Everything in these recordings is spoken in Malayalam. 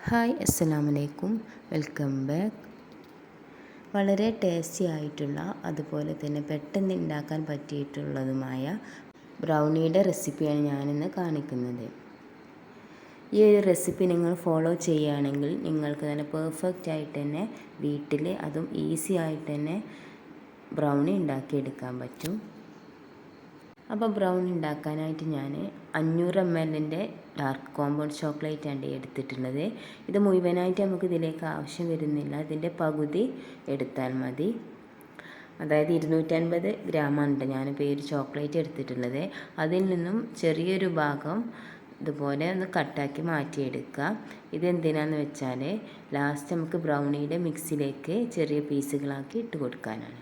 ഹായ് അസ്സലാമു അലൈക്കും, വെൽക്കം ബാക്ക്. വളരെ ടേസ്റ്റി ആയിട്ടുള്ള അതുപോലെ തന്നെ പെട്ടെന്ന് ഉണ്ടാക്കാൻ പറ്റിയിട്ടുള്ളതുമായ ബ്രൗണിയുടെ റെസിപ്പിയാണ് ഞാനിന്ന് കാണിക്കുന്നത്. ഈ ഒരു റെസിപ്പി നിങ്ങൾ ഫോളോ ചെയ്യുകയാണെങ്കിൽ നിങ്ങൾക്ക് നല്ല പെർഫെക്റ്റ് ആയിട്ട് തന്നെ വീട്ടിൽ അതും ഈസി ആയിട്ട് തന്നെ ബ്രൗണി ഉണ്ടാക്കിയെടുക്കാൻ പറ്റും. അപ്പോൾ ബ്രൗണി ഉണ്ടാക്കാനായിട്ട് ഞാൻ 500 ml ഡാർക്ക് കോമ്പൗണ്ട് ചോക്ലേറ്റ് ആണ് എടുത്തിട്ടുള്ളത്. ഇത് മുഴുവനായിട്ട് നമുക്ക് ഇതിലേക്ക് ആവശ്യം വരുന്നില്ല, ഇതിൻ്റെ പകുതി എടുത്താൽ മതി. അതായത് 250 ഗ്രാമാണ് ഞാനിപ്പോൾ ഈ ഒരു ചോക്ലേറ്റ് എടുത്തിട്ടുള്ളത്. അതിൽ നിന്നും ചെറിയൊരു ഭാഗം ഇതുപോലെ ഒന്ന് കട്ടാക്കി മാറ്റിയെടുക്കുക. ഇതെന്തിനാന്ന് വെച്ചാൽ ലാസ്റ്റ് നമുക്ക് ബ്രൗണിയുടെ മിക്സിലേക്ക് ചെറിയ പീസുകളാക്കി ഇട്ട് കൊടുക്കാനാണ്.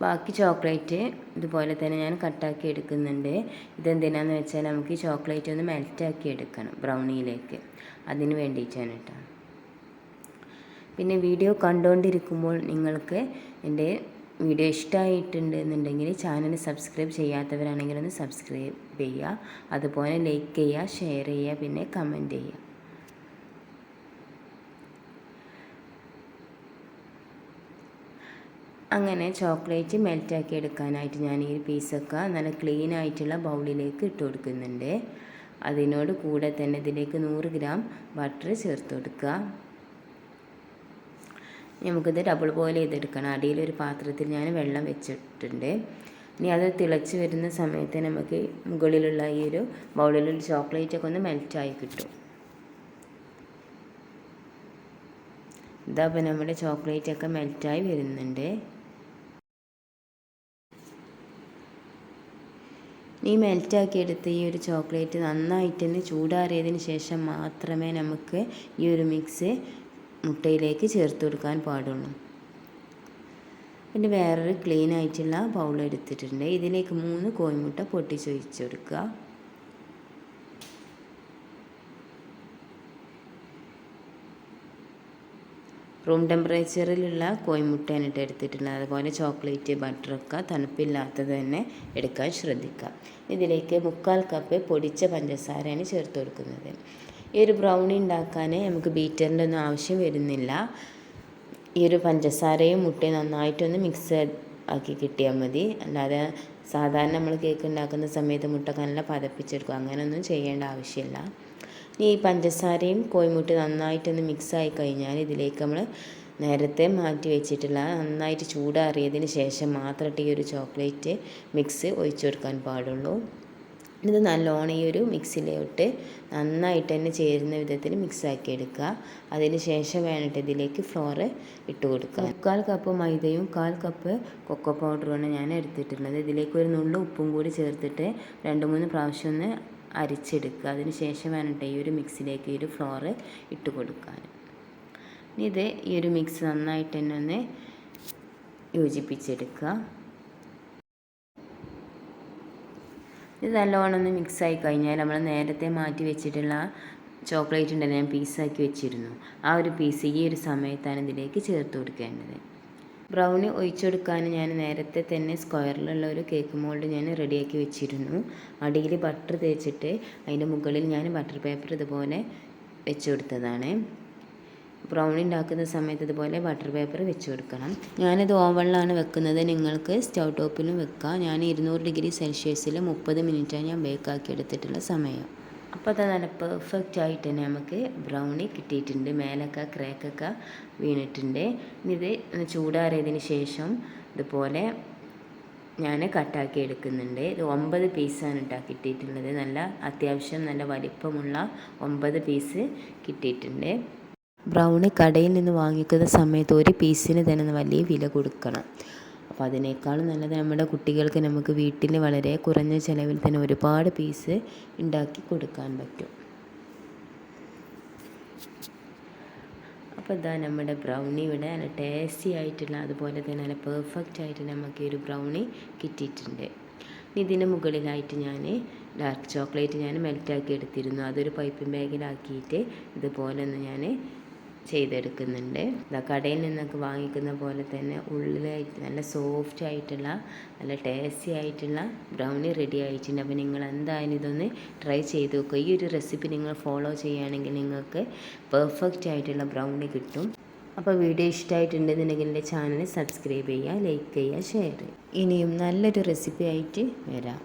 ബാക്കി ചോക്ലേറ്റ് ഇതുപോലെ തന്നെ ഞാൻ കട്ടാക്കി എടുക്കുന്നുണ്ട്. ഇതെന്തിനാന്ന് വെച്ചാൽ നമുക്ക് ഈ ചോക്ലേറ്റ് ഒന്ന് മെൽറ്റാക്കി എടുക്കണം ബ്രൗണിയിലേക്ക്, അതിന് വേണ്ടിയിട്ടാണ് കേട്ടോ. പിന്നെ വീഡിയോ കണ്ടുകൊണ്ടിരിക്കുമ്പോൾ നിങ്ങൾക്ക് എൻ്റെ വീഡിയോ ഇഷ്ടമായിട്ടുണ്ട് എന്നുണ്ടെങ്കിൽ ചാനൽ സബ്സ്ക്രൈബ് ചെയ്യാത്തവരാണെങ്കിൽ ഒന്ന് സബ്സ്ക്രൈബ് ചെയ്യുക, അതുപോലെ ലൈക്ക് ചെയ്യുക, ഷെയർ ചെയ്യുക, പിന്നെ കമൻറ്റ് ചെയ്യുക. അങ്ങനെ ചോക്ലേറ്റ് മെൽറ്റാക്കി എടുക്കാനായിട്ട് ഞാൻ ഈ പീസൊക്കെ നല്ല ക്ലീൻ ആയിട്ടുള്ള ബൗളിലേക്ക് ഇട്ട് കൊടുക്കുന്നുണ്ട്. അതിനോട് കൂടെ തന്നെ ഇതിലേക്ക് 100 ഗ്രാം ബട്ടർ ചേർത്ത് കൊടുക്കുക. നമുക്കിത് ഡബിൾ ബോയിൽ ചെയ്തെടുക്കണം. അടിയിലൊരു പാത്രത്തിൽ ഞാൻ വെള്ളം വെച്ചിട്ടുണ്ട്. ഇനി അത് തിളച്ച് വരുന്ന സമയത്ത് നമുക്ക് മുകളിലുള്ള ഈ ഒരു ബൗളിലുള്ള ചോക്ലേറ്റൊക്കെ ഒന്ന് മെൽറ്റായി കിട്ടും. ഇതപ്പോൾ നമ്മുടെ ചോക്ലേറ്റൊക്കെ മെൽറ്റായി വരുന്നുണ്ട്. ഈ മെൽറ്റാക്കി എടുത്ത ഈ ഒരു ചോക്ലേറ്റ് നന്നായിട്ട് തന്നെ ചൂടാറിയതിന് ശേഷം മാത്രമേ നമുക്ക് ഈ ഒരു മിക്സ് മുട്ടയിലേക്ക് ചേർത്ത് കൊടുക്കാൻ പാടുള്ളൂ. പിന്നെ വേറൊരു ക്ലീൻ ആയിട്ടുള്ള ബൗൾ എടുത്തിട്ടുണ്ട്. ഇതിലേക്ക് 3 കോഴിമുട്ട പൊട്ടിച്ചൊഴിച്ച് കൊടുക്കുക. റൂം ടെമ്പറേച്ചറിലുള്ള കോഴിമുട്ടയാണ് എടുത്തിട്ടുള്ളത്. അതുപോലെ ചോക്ലേറ്റ് ബട്ടറൊക്കെ തണുപ്പില്ലാത്തത് തന്നെ എടുക്കാൻ ശ്രദ്ധിക്കുക. ഇതിലേക്ക് 1/4 കപ്പ് പൊടിച്ച പഞ്ചസാരയാണ് ചേർത്ത് കൊടുക്കുന്നത്. ഈ ഒരു ബ്രൗണി ഉണ്ടാക്കാൻ നമുക്ക് ബീറ്ററിൻ്റെ ഒന്നും ആവശ്യം വരുന്നില്ല. ഈ ഒരു പഞ്ചസാരയും മുട്ടയും നന്നായിട്ടൊന്ന് മിക്സ് ആക്കി കിട്ടിയാൽ മതി. അല്ലാതെ സാധാരണ നമ്മൾ കേക്ക് ഉണ്ടാക്കുന്ന സമയത്ത് മുട്ട നല്ല പതപ്പിച്ചെടുക്കും, അങ്ങനെയൊന്നും ചെയ്യേണ്ട ആവശ്യമില്ല. ഈ പഞ്ചസാരയും കോഴിമുട്ട നന്നായിട്ടൊന്ന് മിക്സായി കഴിഞ്ഞാൽ ഇതിലേക്ക് നമ്മൾ നേരത്തെ മാറ്റി വെച്ചിട്ടുള്ള നന്നായിട്ട് ചൂടാറിയതിന് ശേഷം മാത്രമേ ഈ ഒരു ചോക്ലേറ്റ് മിക്സ് ഒഴിച്ചു കൊടുക്കാൻ പാടുള്ളൂ. ഇത് നല്ലോണം ഈ ഒരു മിക്സിലോട്ട് നന്നായിട്ട് തന്നെ ചേരുന്ന വിധത്തിൽ മിക്സാക്കി എടുക്കുക. അതിന് ശേഷം വേണ്ടിയിട്ട് ഇതിലേക്ക് ഫ്ലോർ ഇട്ട് കൊടുക്കുക. 1/4 കപ്പ് മൈദയും 1/4 കപ്പ് കൊക്കോ പൗഡറുമാണ് ഞാൻ എടുത്തിട്ടുള്ളത്. ഇതിലേക്ക് ഒരു നുള്ളു ഉപ്പും കൂടി ചേർത്തിട്ട് 2-3 പ്രാവശ്യം ഒന്ന് അരിച്ചെടുക്കുക. അതിന് ശേഷം വേണ്ടിയിട്ട് ഈ ഒരു മിക്സിലേക്ക് ഈ ഒരു ഫ്ലോർ ഇട്ട് കൊടുക്കാൻ. ഇത് ഈ ഒരു മിക്സ് നന്നായിട്ട് തന്നെ ഒന്ന് യോജിപ്പിച്ചെടുക്കുക. ഇത് നല്ലോണം ഒന്ന് മിക്സായി കഴിഞ്ഞാൽ നമ്മൾ നേരത്തെ മാറ്റി വെച്ചിട്ടുള്ള ചോക്ലേറ്റ് ഉണ്ടല്ലോ, ഞാൻ പീസാക്കി വെച്ചിരുന്നു, ആ ഒരു പീസ് ഈ ഒരു സമയത്താണ് ഇതിലേക്ക് ചേർത്ത് കൊടുക്കേണ്ടത്. ബ്രൗണി ഒഴിച്ചെടുക്കാൻ ഞാൻ നേരത്തെ തന്നെ സ്ക്വയറിലുള്ള ഒരു കേക്ക് മോൾഡ് ഞാൻ റെഡിയാക്കി വെച്ചിരുന്നു. അടിയിൽ ബട്ടർ തേച്ചിട്ട് അതിൻ്റെ മുകളിൽ ഞാൻ ബട്ടർ പേപ്പർ ഇതുപോലെ വെച്ച് കൊടുത്തതാണ്. ബ്രൗണി ഉണ്ടാക്കുന്ന സമയത്ത് ഇതുപോലെ ബട്ടർ പേപ്പർ വെച്ച് കൊടുക്കണം. ഞാനിത് ഓവനിലാണ് വെക്കുന്നത്, നിങ്ങൾക്ക് സ്റ്റൗ ടോപ്പിലും വെക്കാം. ഞാൻ 200 ഡിഗ്രി സെൽഷ്യസിൽ 30 മിനിറ്റാണ് ഞാൻ ബേക്കാക്കി എടുത്തിട്ടുള്ള സമയം. അപ്പോൾ അത് നല്ല പെർഫെക്റ്റ് ആയിട്ട് തന്നെ നമുക്ക് ബ്രൗണി കിട്ടിയിട്ടുണ്ട്. മേലൊക്കെ ക്രാക്കൊക്കെ വീണിട്ടുണ്ട്. ഇത് ചൂടാറിയതിന് ശേഷം ഇതുപോലെ ഞാൻ കട്ടാക്കി എടുക്കുന്നുണ്ട്. ഇത് 9 പീസാണ് കിട്ടിയിട്ടുള്ളത്. നല്ല അത്യാവശ്യം നല്ല വലിപ്പമുള്ള 9 പീസ് കിട്ടിയിട്ടുണ്ട്. ബ്രൗണി കടയിൽ നിന്ന് വാങ്ങിക്കുന്ന സമയത്ത് ഒരു പീസിന് തന്നെ വലിയ വില കൊടുക്കണം. അപ്പോൾ അതിനേക്കാളും നല്ലത് നമ്മുടെ കുട്ടികൾക്ക് നമുക്ക് വീട്ടിൽ വളരെ കുറഞ്ഞ ചിലവിൽ തന്നെ ഒരുപാട് പീസ് ഉണ്ടാക്കി കൊടുക്കാൻ പറ്റും. അപ്പോൾ ഇതാ നമ്മുടെ ബ്രൗണി ഇവിടെ നല്ല ടേസ്റ്റി ആയിട്ടുള്ള അതുപോലെ തന്നെ നല്ല പെർഫെക്റ്റ് ആയിട്ട് നമുക്ക് ഈ ഒരു ബ്രൗണി കിട്ടിയിട്ടുണ്ട്. ഇതിന് മുകളിലായിട്ട് ഞാൻ ഡാർക്ക് ചോക്ലേറ്റ് ഞാൻ മെൽറ്റാക്കി എടുത്തിരുന്നു. അതൊരു പൈപ്പിംഗ് ബാഗിലാക്കിയിട്ട് ഇതുപോലെ ഒന്ന് ഞാൻ ചെയ്തെടുക്കുന്നുണ്ട്. കടയിൽ നിന്നൊക്കെ വാങ്ങിക്കുന്ന പോലെ തന്നെ ഉള്ളിലായിട്ട് നല്ല സോഫ്റ്റ് ആയിട്ടുള്ള നല്ല ടേസ്റ്റി ആയിട്ടുള്ള ബ്രൗണി റെഡി ആയിട്ടുണ്ട്. അപ്പോൾ നിങ്ങൾ എന്തായാലും ഇതൊന്ന് ട്രൈ ചെയ്ത് നോക്കുക. ഈ ഒരു റെസിപ്പി നിങ്ങൾ ഫോളോ ചെയ്യുകയാണെങ്കിൽ നിങ്ങൾക്ക് പെർഫെക്റ്റ് ആയിട്ടുള്ള ബ്രൗണി കിട്ടും. അപ്പോൾ വീഡിയോ ഇഷ്ടമായിട്ടുണ്ടെന്നുണ്ടെങ്കിൽ എൻ്റെ ചാനൽ സബ്സ്ക്രൈബ് ചെയ്യുക, ലൈക്ക് ചെയ്യുക, ഷെയർ ചെയ്യുക. ഇനിയും നല്ലൊരു റെസിപ്പി ആയിട്ട് വരാം.